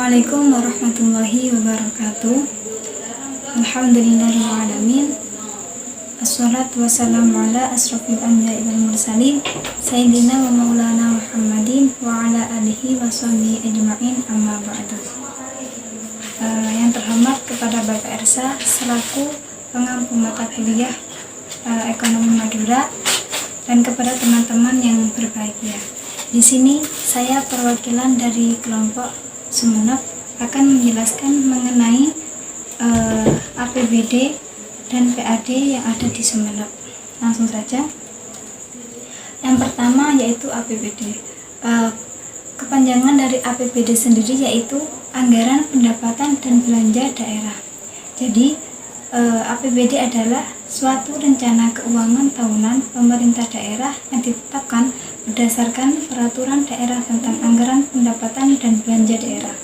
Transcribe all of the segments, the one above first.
Assalamualaikum warahmatullahi wabarakatuh. Alhamdulillahirrahmanirrahim. Assalatu wassalamu ala asrafil anbiya'i wal mursalin Sayyidina wa maulana Muhammadin wa ala alihi wa sahbihi ajma'in, amma ba'du. Yang terhormat kepada Bapak Ersa selaku pengampu mata kuliah Ekonomi Madura dan kepada teman-teman yang berbahagia. Di sini saya perwakilan dari kelompok Sumeneb akan menjelaskan mengenai APBD dan PAD yang ada di Sumeneb. Langsung saja. Yang pertama yaitu APBD. Kepanjangan dari APBD sendiri yaitu Anggaran Pendapatan dan Belanja Daerah. Jadi APBD adalah suatu rencana keuangan tahunan pemerintah daerah yang ditetapkan berdasarkan peraturan daerah tentang anggaran pendapatan dan belanja daerah.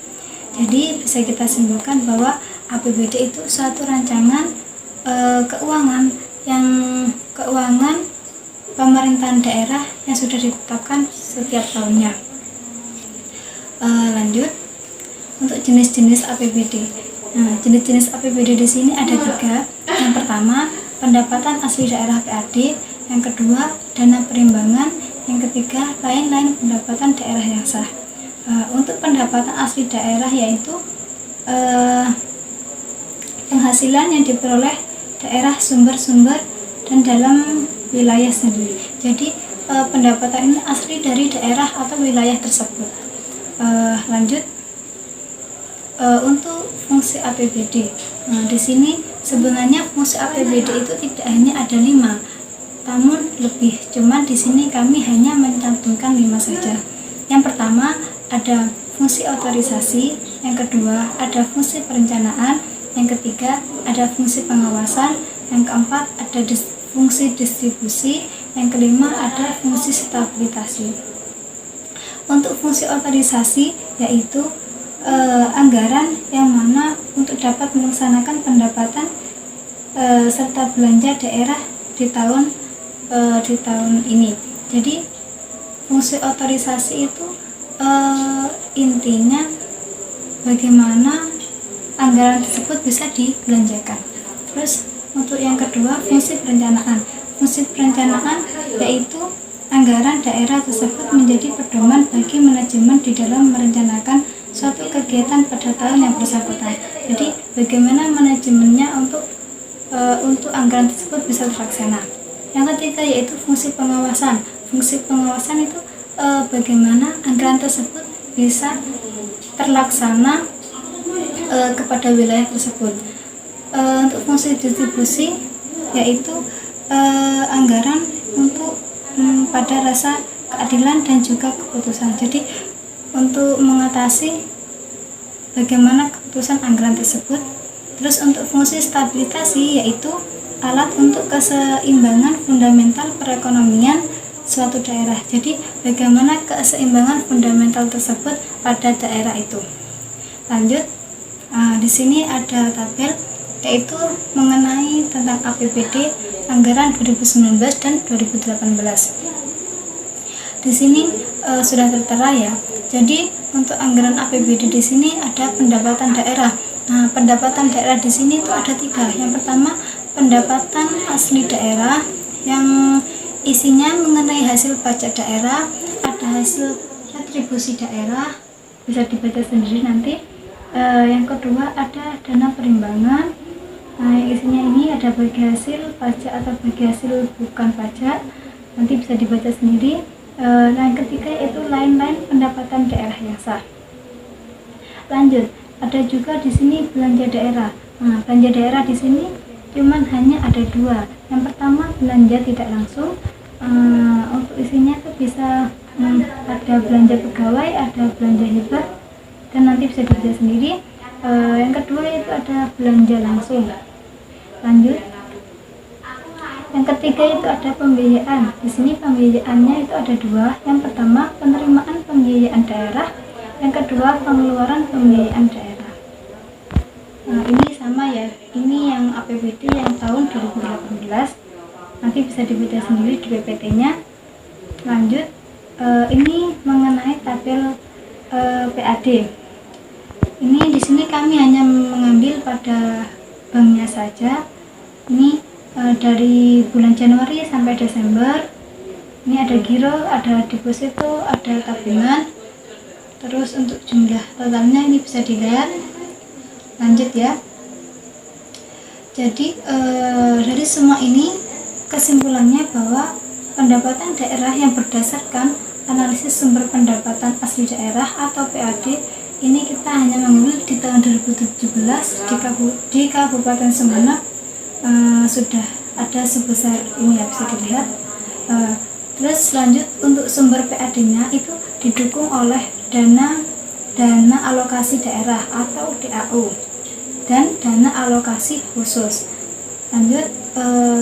Jadi bisa kita simpulkan bahwa APBD itu suatu rancangan keuangan pemerintahan daerah yang sudah ditetapkan setiap tahunnya. Lanjut untuk jenis-jenis APBD. Nah, jenis-jenis APBD di sini ada 3. Yang pertama, pendapatan asli daerah PAD. Yang kedua, dana perimbangan. Yang ketiga, lain-lain pendapatan daerah yang sah. Untuk pendapatan asli daerah yaitu penghasilan yang diperoleh daerah sumber-sumber dan dalam wilayah sendiri. Jadi pendapatan ini asli dari daerah atau wilayah tersebut. Lanjut untuk fungsi APBD. Nah, di sini sebenarnya fungsi APBD itu tidak hanya ada 5, namun lebih. Cuman di sini kami hanya mencantumkan 5 saja. Yang pertama ada fungsi otorisasi, yang kedua ada fungsi perencanaan, yang ketiga ada fungsi pengawasan, yang keempat ada fungsi distribusi, yang kelima ada fungsi stabilisasi. Untuk fungsi otorisasi yaitu anggaran yang mana untuk dapat melaksanakan pendapatan serta belanja daerah di tahun ini. Jadi fungsi otorisasi itu intinya bagaimana anggaran tersebut bisa dibelanjakan. Terus untuk yang kedua fungsi perencanaan. Fungsi perencanaan yaitu anggaran daerah tersebut menjadi pedoman bagi manajemen di dalam merencanakan suatu kegiatan pada tahun yang bersangkutan. Jadi bagaimana manajemennya untuk anggaran tersebut bisa terlaksana. Yang ketiga yaitu fungsi pengawasan. Fungsi pengawasan itu bagaimana anggaran tersebut bisa terlaksana kepada wilayah tersebut. Untuk fungsi distribusi yaitu anggaran untuk pada rasa keadilan dan juga keputusan. Jadi untuk mengatasi bagaimana keputusan anggaran tersebut. Terus untuk fungsi stabilisasi yaitu alat untuk keseimbangan fundamental perekonomian suatu daerah. Jadi bagaimana keseimbangan fundamental tersebut pada daerah itu. Lanjut, di sini ada tabel yaitu mengenai tentang APBD anggaran 2019 dan 2018. Di sini sudah tertera ya. Jadi untuk anggaran APBD di sini ada pendapatan daerah. Nah, pendapatan daerah di sini itu ada 3. Yang pertama pendapatan asli daerah yang isinya mengenai hasil pajak daerah, ada hasil retribusi daerah, bisa dibaca sendiri nanti. Yang kedua ada dana perimbangan. Nah, yang isinya ini ada bagi hasil pajak atau bagi hasil bukan pajak, nanti bisa dibaca sendiri. Yang ketiga yaitu lain-lain pendapatan daerah yang sah. Lanjut, ada juga di sini belanja daerah. Nah, belanja daerah di sini cuman hanya ada 2. Yang pertama belanja tidak langsung. Untuk isinya itu bisa ada belanja pegawai, ada belanja hibah, dan nanti bisa dibaca sendiri. Yang kedua itu ada belanja langsung. Lanjut. Yang ketiga itu ada pembiayaan. Di sini pembiayaannya itu ada 2. Yang pertama penerimaan pembiayaan daerah, yang kedua pengeluaran pembiayaan daerah. Nah, ini sama ya. Ini yang APBD yang tahun 2018. Nanti bisa dibaca sendiri di PPT-nya. Lanjut, ini mengenai tabel PAD. Ini di sini kami hanya mengambil pada banknya saja. Ini dari bulan Januari sampai Desember. Ini ada giro, ada deposito, ada tabungan. Terus untuk jumlah totalnya ini bisa dilihat. Lanjut ya. Jadi dari semua ini kesimpulannya bahwa pendapatan daerah yang berdasarkan analisis sumber pendapatan asli daerah atau PAD ini kita hanya mengambil di tahun 2017 di Kabupaten Sumeneb sudah ada sebesar ini ya, bisa dilihat. Terus lanjut untuk sumber PAD-nya itu didukung oleh dana alokasi daerah atau DAU dan dana alokasi khusus. Lanjut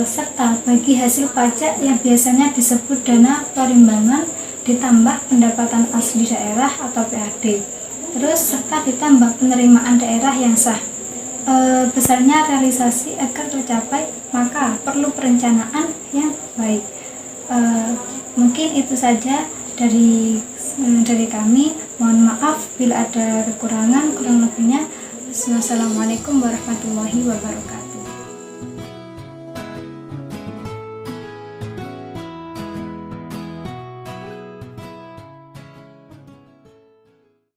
serta bagi hasil pajak yang biasanya disebut dana perimbangan ditambah pendapatan asli daerah atau PAD. Terus serta ditambah penerimaan daerah yang sah. Besarnya realisasi agar tercapai maka perlu perencanaan yang baik. Mungkin itu saja dari kami. Mohon maaf bila ada kekurangan, kurang lebihnya. Wassalamualaikum warahmatullahi wabarakatuh.